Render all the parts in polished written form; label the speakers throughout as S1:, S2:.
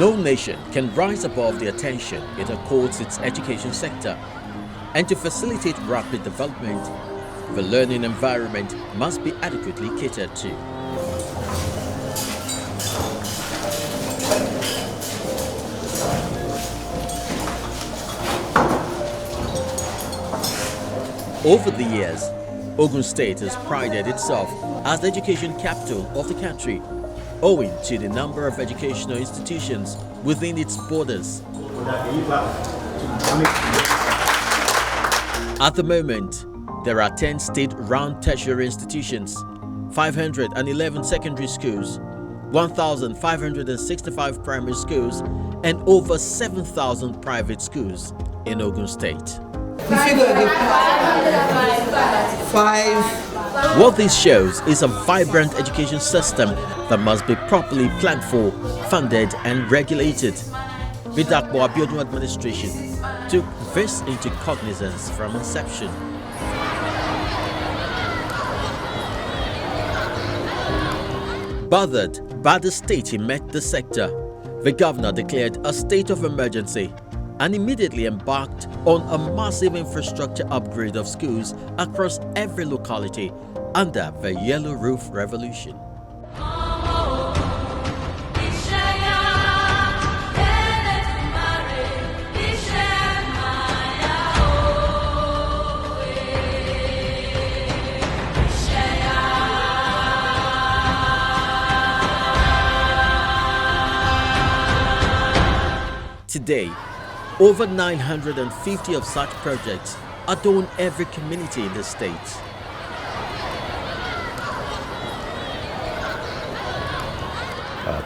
S1: No nation can rise above the attention it accords its education sector, and to facilitate rapid development, the learning environment must be adequately catered to. Over the years, Ogun State has prided itself as the education capital of the country, owing to the number of educational institutions within its borders. At the moment, there are 10 state-run tertiary institutions, 511 secondary schools, 1,565 primary schools, and over 7,000 private schools in Ogun State. What this shows is a vibrant education system that must be properly planned for, funded, and regulated. The Dakpo Abiodun administration took this into cognizance from inception. Bothered by the state he met the sector, the governor declared a state of emergency and immediately embarked on a massive infrastructure upgrade of schools across every locality under the Yellow Roof Revolution. Today, over 950 of such projects adorn every community in the state.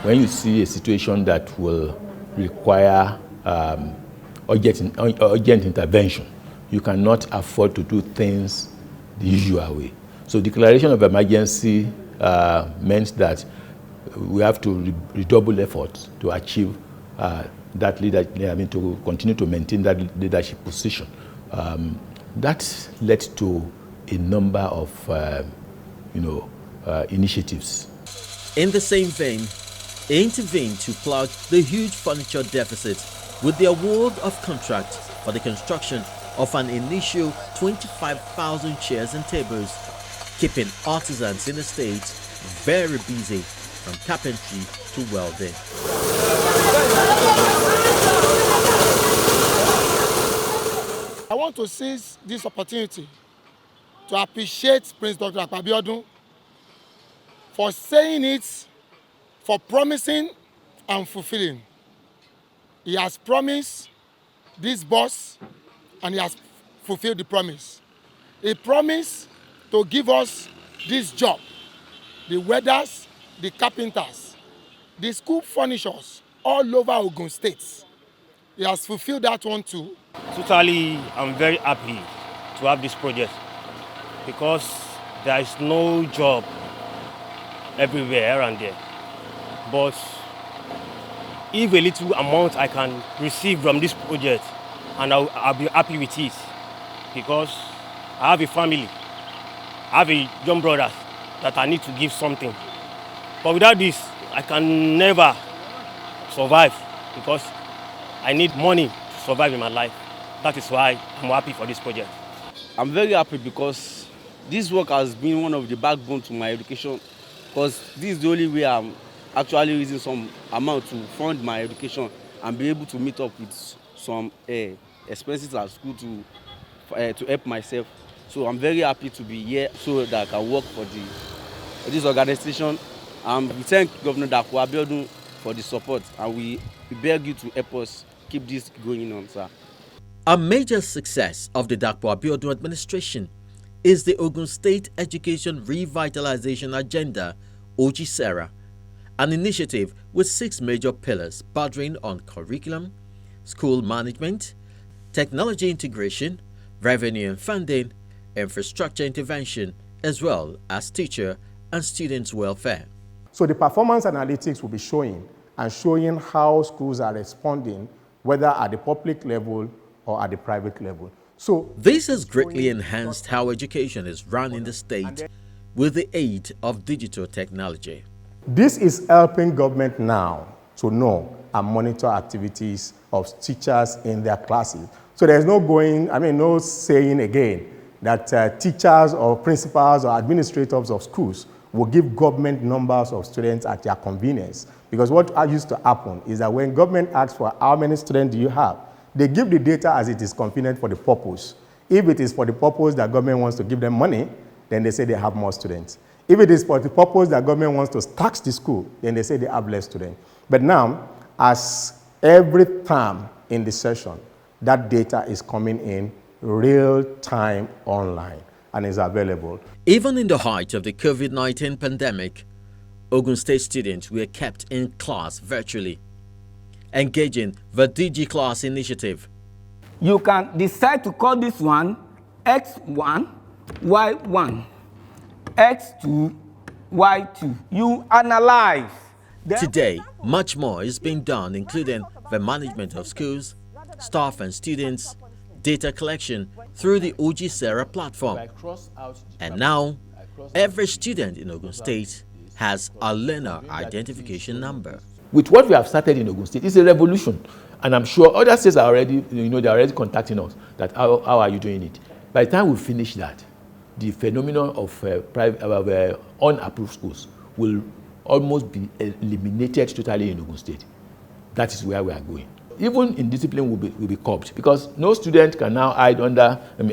S2: When you see a situation that will require urgent intervention, you cannot afford to do things the usual way. So declaration of emergency meant that we have to redouble efforts to achieve that leadership, to continue to maintain that leadership position. That led to a number of, initiatives.
S1: In the same vein, he intervened to plug the huge furniture deficit with the award of contract for the construction of an initial 25,000 chairs and tables, keeping artisans in the state very busy from carpentry to welding.
S3: I want to seize this opportunity to appreciate Prince Dr. Abiodun for saying it, for promising and fulfilling. He has promised this boss and he has fulfilled the promise. He promised to give us this job, the welders, the carpenters, the school furnishers all over Ogun State. He has fulfilled that one too.
S4: Totally, I'm very happy to have this project because there is no job everywhere around there. But if a little amount I can receive from this project, and I'll be happy with it because I have a family, I have a young brother that I need to give something. But without this, I can never survive because I need money to survive in my life. That is why I'm happy for this project.
S5: I'm very happy because this work has been one of the backbone to my education, because this is the only way I'm actually raising some amount to fund my education and be able to meet up with some expenses at school to help myself. So I'm very happy to be here so that I can work for this organization. We thank Governor Dakpo Abiodun for the support, and we beg you to help us keep this going on, sir.
S1: A major success of the Dakpo Abiodun administration is the Ogun State Education Revitalization Agenda, OGSERA, an initiative with 6 major pillars bordering on curriculum, school management, technology integration, revenue and funding, infrastructure intervention, as well as teacher and students' welfare.
S6: So the performance analytics will be showing how schools are responding, whether at the public level or at the private level. So
S1: this has greatly enhanced how education is run in the state with the aid of digital technology.
S6: This is helping government now to know and monitor activities of teachers in their classes. So there's no saying again that teachers or principals or administrators of schools will give government numbers of students at their convenience. Because what used to happen is that when government asks for how many students do you have, they give the data as it is convenient for the purpose. If it is for the purpose that government wants to give them money, then they say they have more students. If it is for the purpose that government wants to tax the school, then they say they have less students. But now, as every term in the session, that data is coming in real time online and is available.
S1: Even in the height of the COVID-19 pandemic, Ogun State students were kept in class virtually, engaging the DigiClass initiative.
S7: You can decide to call this one X1, Y1, X2, Y2. You analyze.
S1: Today, much more is being done, including the management of schools, staff and students, data collection through the OGSERA platform. And now, every student in Ogun State has a learner identification number.
S2: With what we have started in Ogun State, it's a revolution. And I'm sure other states are already, they're already contacting us that how are you doing it? By the time we finish that, the phenomenon of unapproved schools will almost be eliminated totally in Ogun State. That is where we are going. Even indiscipline will be curbed, because no student can now hide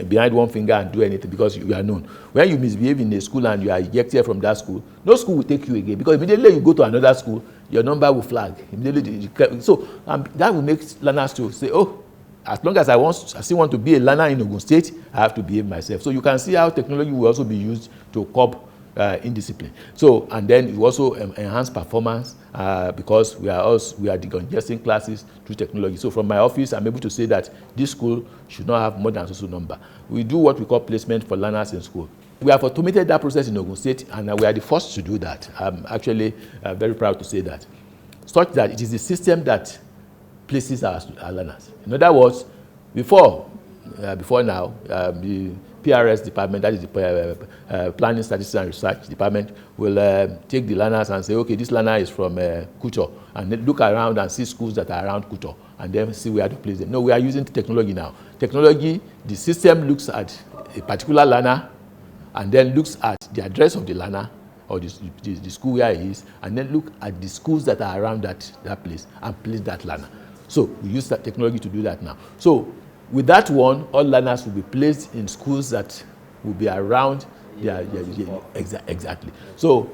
S2: behind one finger and do anything because you are known. When you misbehave in a school and you are ejected from that school, no school will take you again, because immediately you go to another school, your number will flag. Immediately, so that will make learners to say, oh, as long as I still want to be a learner in Ogun State, I have to behave myself. So you can see how technology will also be used to curb indiscipline. So, and then it will also enhance performance because we are decongesting classes through technology. So from my office, I'm able to say that this school should not have more than a number. We do what we call placement for learners in school. We have automated that process in Ogun State, and we are the first to do that. I'm actually very proud to say that. Such that it is the system that places our learners. In other words, before now, the PRS department, that is the Planning, Statistics and Research department, will take the learners and say, okay, this learner is from Kuto, and then look around and see schools that are around Kuto, and then see where to place them. No, we are using technology now. Technology, the system looks at a particular learner, and then looks at the address of the learner, or the school where he is, and then look at the schools that are around that place, and place that learner. So we use that technology to do that now. So with that one, all learners will be placed in schools that will be around exactly. So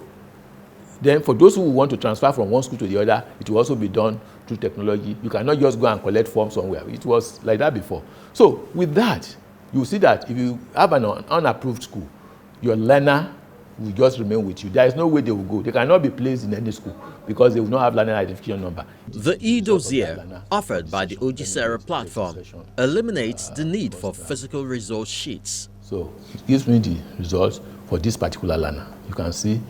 S2: then for those who want to transfer from one school to the other, it will also be done through technology. You cannot just go and collect forms somewhere. It was like that before. So with that, you will see that if you have an unapproved school, your learner will just remain with you. There is no way they will go. They cannot be placed in any school because they will not have learner identification number.
S1: The e-dossier offered by the OGSERA platform eliminates the need for physical resource sheets.
S2: So it gives me the results for this particular learner. You can see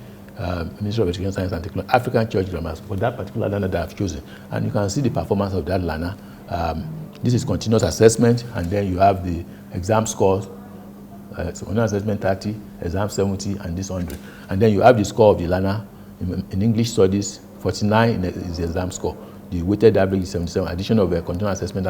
S2: Ministry of Education, Science and Technology, African Church Grammars for that particular learner that I've chosen. And you can see the performance of that learner. This is continuous assessment, and then you have the exam scores. So continuous assessment 30, exam 70, and this 100. And then you have the score of the learner in English studies, 49 is the exam score. The weighted average is 77, addition of a continuous assessment.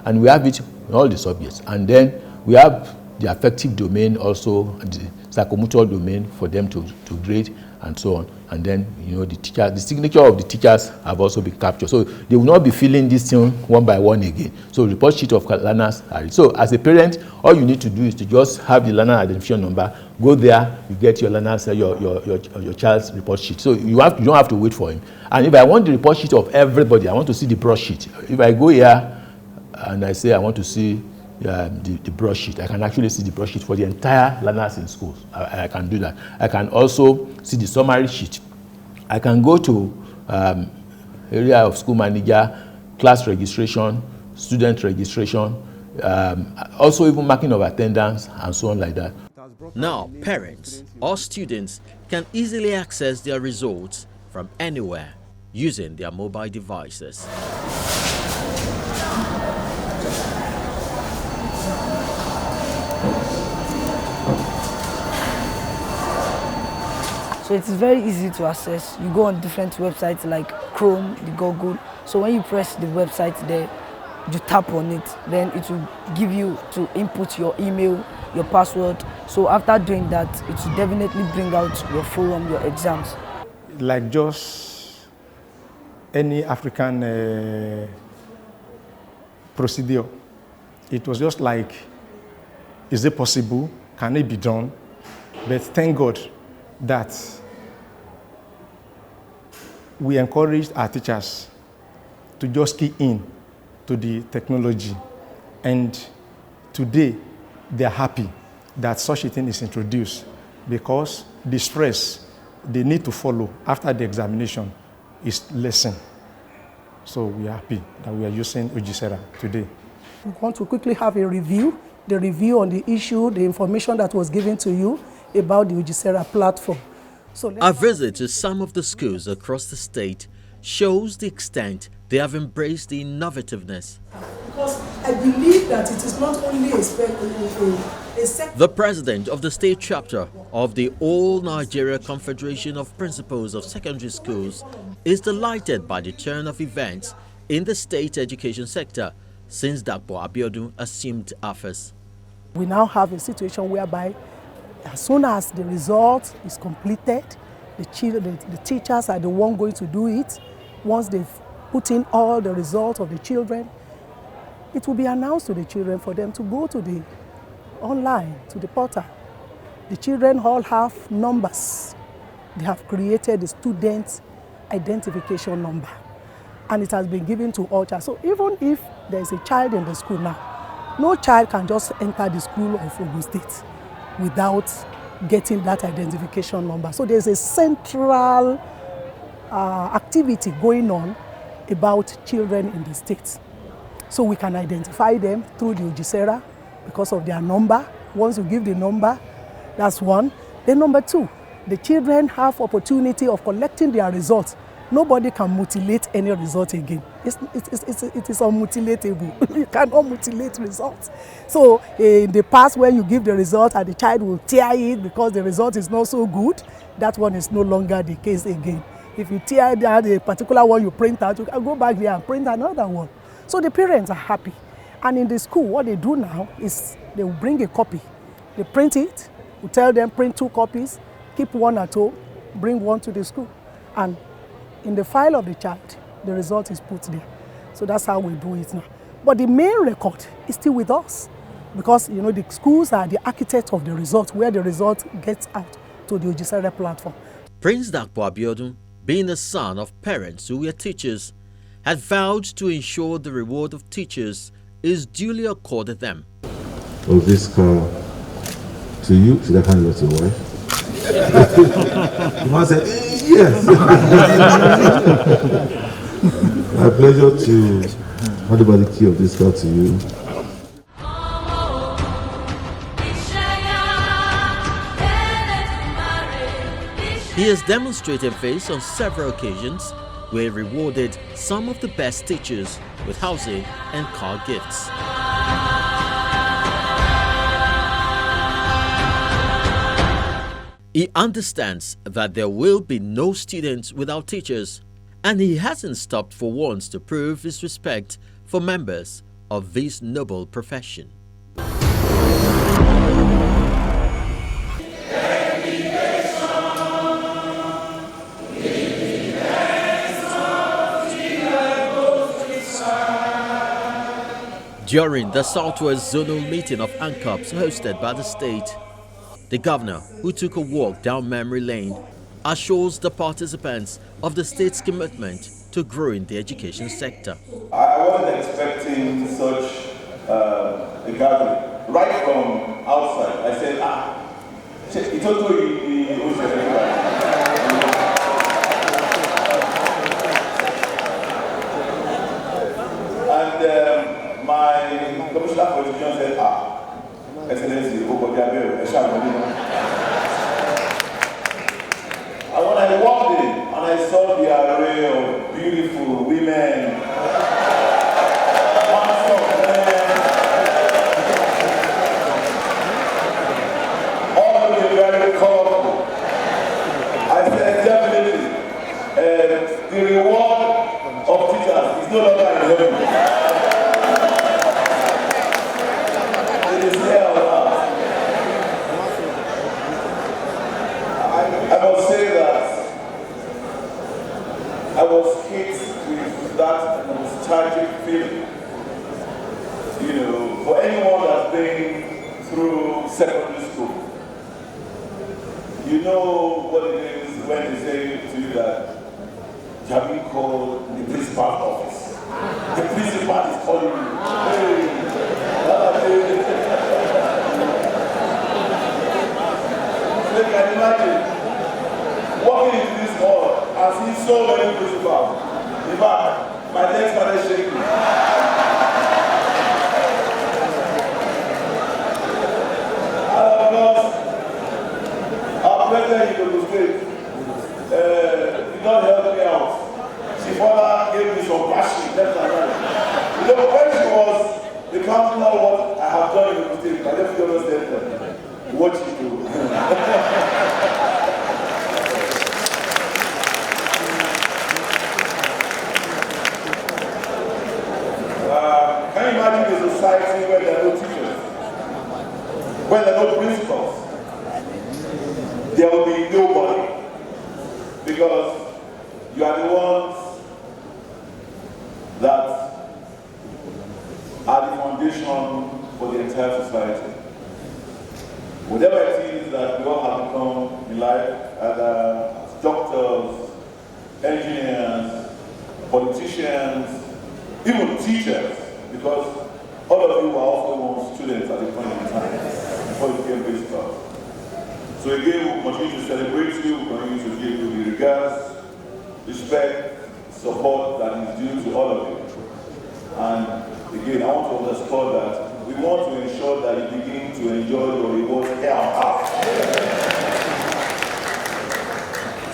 S2: And we have it in all the subjects. And then we have the affective domain also, the psychomotor domain for them to grade and so on. And then, the signature of the teachers have also been captured. So they will not be filling this thing one by one again. So report sheet of learners are. So as a parent, all you need to do is to just have the learner identification number, go there, you get your learner's, your child's report sheet. So you don't have to wait for him. And if I want the report sheet of everybody, I want to see the broadsheet. If I go here and I say I want to see the broadsheet, I can actually see the broadsheet for the entire learners in schools. I can do that. I can also see the summary sheet. I can go to area of school manager, class registration, student registration, also even marking of attendance and so on like that.
S1: Now, parents or students can easily access their results from anywhere using their mobile devices.
S8: So it's very easy to access. You go on different websites like Chrome, the Google. So when you press the website there, you tap on it, then it will give you to input your email, your password. So after doing that, it will definitely bring out your forum, your exams.
S6: Like just any African procedure, it was just like, is it possible? Can it be done? But thank God that we encouraged our teachers to just key in to the technology. And today, they're happy that such a thing is introduced because the stress they need to follow after the examination is lessened. So we are happy that we are using Ojisera today.
S9: We want to quickly have a review, the review on the issue, the information that was given to you about the Ojisera platform. So
S1: a visit to some of the schools across the state shows the extent they have embraced the innovativeness.
S9: Because I believe that it is not only a sector.
S1: The president of the state chapter of the All Nigeria Confederation of Principals of Secondary Schools is delighted by the turn of events in the state education sector since Dakpo Abiodun assumed office.
S9: We now have a situation whereby as soon as the result is completed, the teachers are the one going to do it. Once they've put in all the results of the children, it will be announced to the children for them to go to the online, to the portal. The children all have numbers. They have created the student identification number, and it has been given to all child. So even if there is a child in the school now, no child can just enter the school of Ogun State without getting that identification number. So there's a central activity going on about children in the state. So we can identify them through the Ojisera because of their number. Once you give the number, that's one. Then number two, the children have opportunity of collecting their results. Nobody can mutilate any result again. It is unmutilatable. You cannot mutilate results. So in the past, when you give the result and the child will tear it because the result is not so good, that one is no longer the case again. If you tear down the particular one you print out, you can go back there and print another one. So the parents are happy. And in the school, what they do now is they will bring a copy. They print it. We tell them print 2 copies, keep one at home, bring one to the school. And in the file of the child, the result is put there. So that's how we do it now. But the main record is still with us because, you know, the schools are the architects of the result, where the result gets out to the Ojisera platform.
S1: Prince Dakpo Abiodun, being the son of parents who were teachers, had vowed to ensure the reward of teachers is duly accorded them.
S10: Of this car to you, should I hand it to your wife? The man said, yes. My pleasure to hand over the key of this car to you.
S1: He has demonstrated this on several occasions where he rewarded some of the best teachers with housing and car gifts. He understands that there will be no students without teachers, and he hasn't stopped for once to prove his respect for members of this noble profession. During the Southwest Zonal meeting of ANCOPs hosted by the state, the governor, who took a walk down memory lane, assures the participants of the state's commitment to growing the education sector.
S11: I wasn't expecting such a gathering. Right from outside, I said, it's also and my commissioner for education said, Excellency, and when I walked in and I saw the array of beautiful women, handsome men, all looking very colorful, I said definitely the reward secondary school. You know what it is when they say to you that you have been called the principal's office. The principal is calling you. Hey, so you can imagine walking into this hall and seeing so many principals. In fact, my legs started shaking. Our president in the state did not help me out. She further gave me some passion, left and right. You know, when she was recounting all what I have done in the state, I left the other state, what you do. Can you imagine a society where there are no teachers, where there are no principals? There will be nobody, because you are the ones that are the foundation for the entire society. Whatever it is that we all have become in life, either as doctors, engineers, politicians, even teachers, because all of you were also students at the point in time before you became principals. So again, we'll continue to celebrate you, we'll continue to give you the regards, respect, support that is due to all of you. And again, I want to underscore that we want to ensure that you begin to enjoy your rewards here on earth.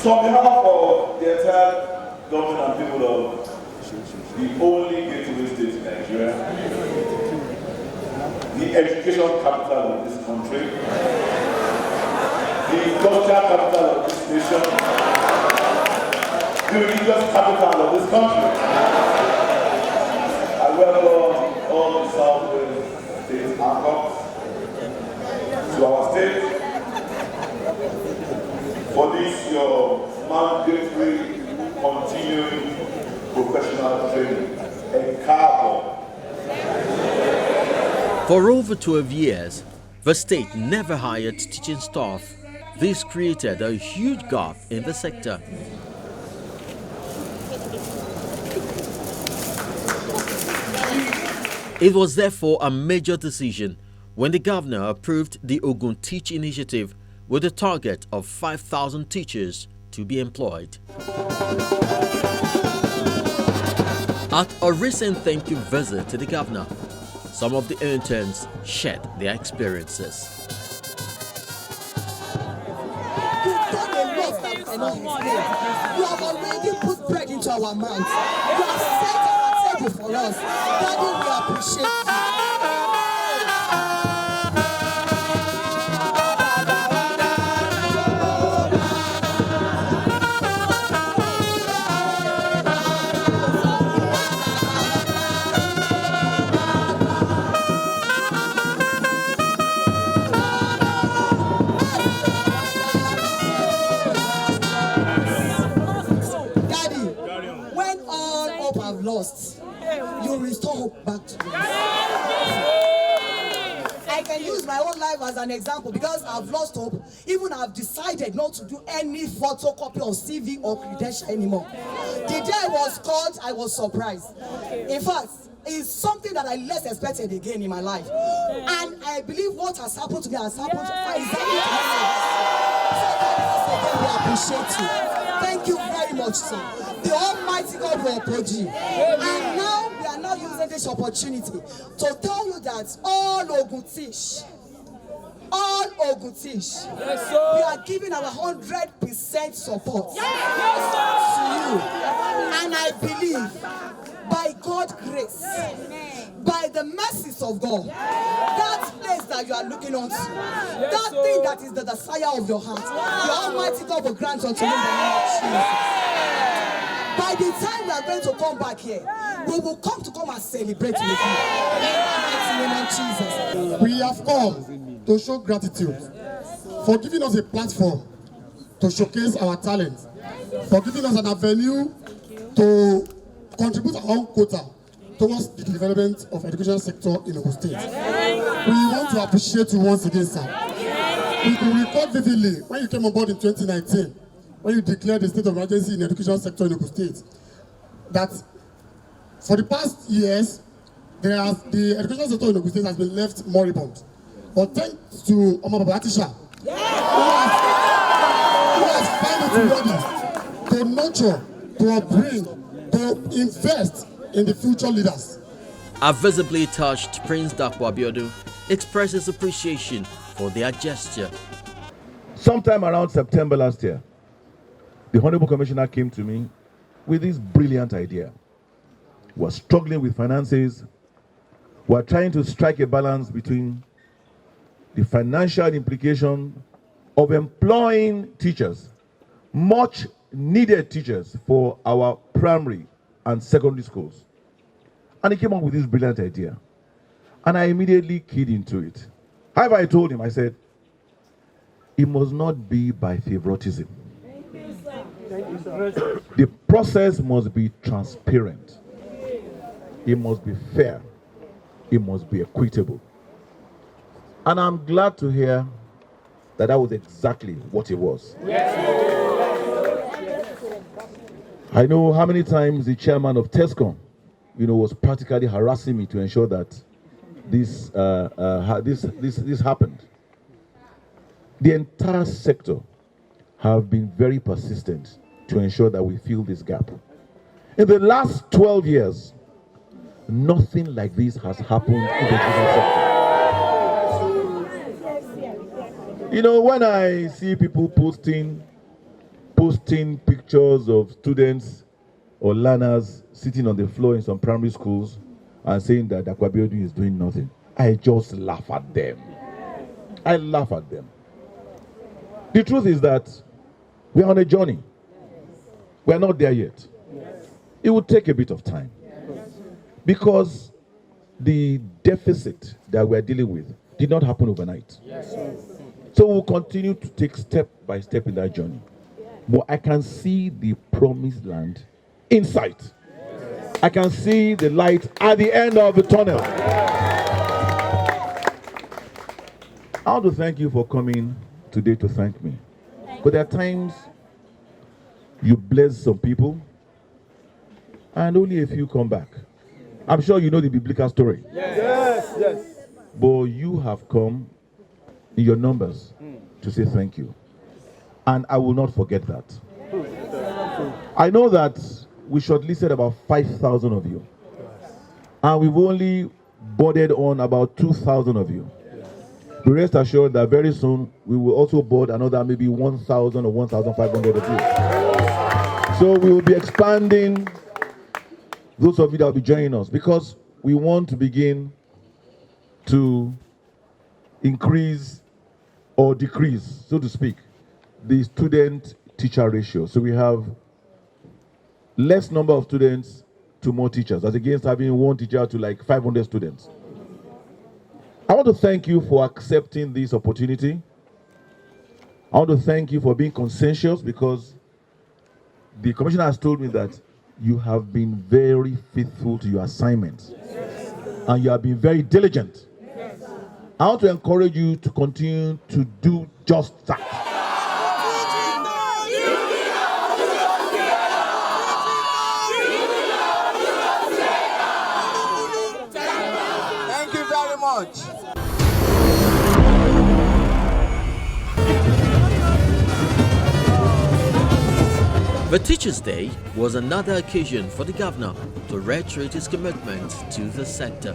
S11: So on behalf of the entire government and people of the only gateway state in Nigeria, the education capital of this country, the cultural capital of this nation, the religious capital of this country. I welcome all the Southwest State ANCOPs to our state for this your mandatory continuing professional training and cargo.
S1: For over 12 years, the state never hired teaching staff. This created a huge gap in the sector. It was therefore a major decision when the governor approved the Ogun Teach initiative with a target of 5,000 teachers to be employed. At a recent thank you visit to the governor, some of the interns shared their experiences.
S12: You have already put bread into our mouths. You have set our table for us. Daddy, we appreciate you. Lost, you restore hope back to us. I can use my own life as an example because I've lost hope. Even I've decided not to do any photocopy of CV or credential anymore. The day I was called, I was surprised. In fact, it's something that I less expected again in my life. And I believe what has happened to me has happened exactly to me. So we appreciate you. Thank you very much, sir. The Almighty God will uphold you. And now we are now using this opportunity to tell you that all Ogun Teach, we are giving our 100% support to you. And I believe by God's grace, by the mercies of God, that place that you are looking onto, that thing that is the desire of your heart, the Almighty God will grant unto you in the name of Jesus. By the time we are going to come back here, we will come and celebrate with you. In the name of Jesus.
S13: We have come to show gratitude for giving us a platform to showcase our talent, for giving us an avenue to contribute our own quota towards the development of education sector in Ogun State. We want to appreciate you once again, sir. We could recall vividly when you came on board in 2019, when you declared the state of emergency in the education sector in Ogun State, that for the past years, the education sector in Ogun State has been left moribund. But thanks to Omar Babatisha, who has found it ready to nurture, to upbring, to invest in the future leaders.
S1: A visibly touched Prince Dapo Abiodun expresses appreciation for their gesture.
S10: Sometime around September last year, the Honorable Commissioner came to me with this brilliant idea. We're struggling with finances. We're trying to strike a balance between the financial implication of employing teachers, much needed teachers for our primary and secondary schools. And he came up with this brilliant idea. And I immediately keyed into it. However, I told him, I said, it must not be by favoritism. The process must be transparent. It must be fair. It must be equitable. And I'm glad to hear that that was exactly what it was. I know how many times the chairman of TESCOM, was practically harassing me to ensure that this happened. The entire sector have been very persistent to ensure that we fill this gap. In the last 12 years, nothing like this has happened in the education sector. When I see people posting pictures of students or learners sitting on the floor in some primary schools and saying that Dapo Abiodun is doing nothing, I just laugh at them. I laugh at them. The truth is that we are on a journey. We are not there yet. It will take a bit of time because the deficit that we are dealing with did not happen overnight. So we'll continue to take step by step in that journey. But I can see the promised land in sight. I can see the light at the end of the tunnel. I want to thank you for coming today to thank me. But there are times you bless some people and only a few come back. I'm sure you know the biblical story.
S7: Yes.
S10: But you have come in your numbers to say thank you. And I will not forget that. I know that we shortlisted about 5,000 of you. And we've only boarded on about 2,000 of you. Be rest assured that very soon we will also board another maybe 1,000 or 1,500 of you. So we will be expanding those of you that will be joining us because we want to begin to increase or decrease, so to speak, the student-teacher ratio. So we have less number of students to more teachers, as against having one teacher to like 500 students. I want to thank you for accepting this opportunity. I want to thank you for being conscientious because the commissioner has told me that you have been very faithful to your assignments and you have been very diligent. I want to encourage you to continue to do just that.
S12: Thank you very much.
S1: The Teachers' Day was another occasion for the governor to reiterate his commitment to the sector.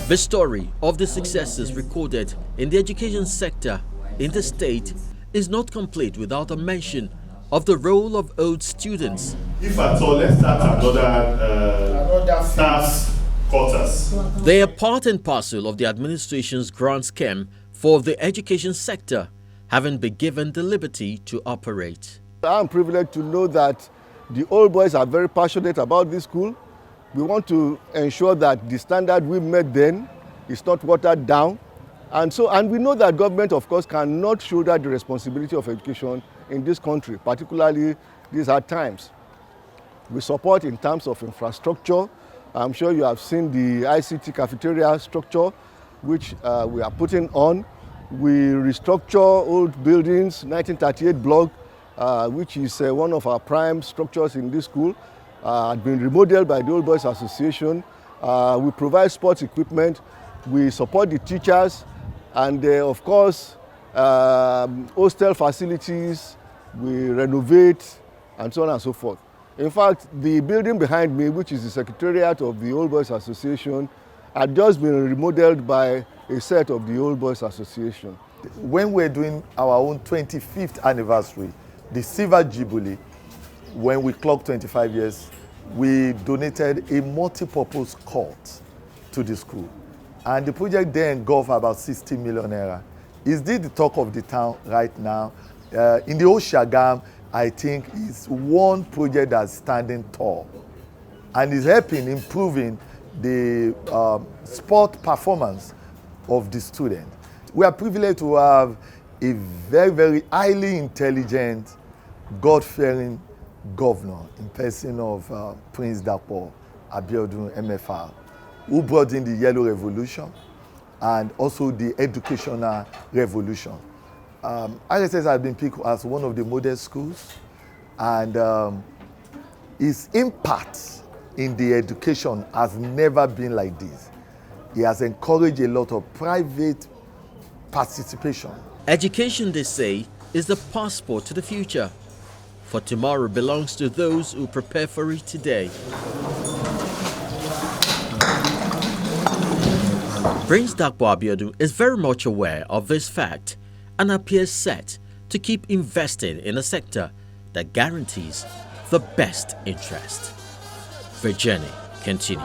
S1: The story of the successes recorded in the education sector in the state is not complete without a mention of the role of old students.
S11: If at all, let's start another staff's quarters.
S1: They are part and parcel of the administration's grand scheme for the education sector, having been given the liberty to operate.
S14: I'm privileged to know that the old boys are very passionate about this school. We want to ensure that the standard we met then is not watered down. And we know that government, of course, cannot shoulder the responsibility of education in this country, particularly these hard times. We support in terms of infrastructure, I'm sure you have seen the ICT cafeteria structure, which we are putting on. We restructure old buildings, 1938 block, which is one of our prime structures in this school, had been remodeled by the Old Boys Association. We provide sports equipment, we support the teachers, and of course, hostel facilities, we renovate, and so on and so forth. In fact, the building behind me, which is the Secretariat of the Old Boys Association, had just been remodeled by a set of the Old Boys Association.
S10: When we're doing our own 25th anniversary, the Silver Jubilee, when we clocked 25 years, we donated a multi-purpose court to the school. And the project then got about 60 million naira. It's the talk of the town right now. In the old Shagam, I think it's one project that's standing tall and is helping improving the sport performance of the student. We are privileged to have a very, very highly intelligent, God-fearing governor in person of Prince Dapo Abiodun MFR, who brought in the Yellow Revolution and also the educational revolution. RSS has been picked as one of the model schools, and his impact in the education has never been like this. He has encouraged a lot of private participation.
S1: Education, they say, is the passport to the future. For tomorrow belongs to those who prepare for it today. Prince Dapo Abiodun is very much aware of this fact and appears set to keep investing in a sector that guarantees the best interest. The journey continues.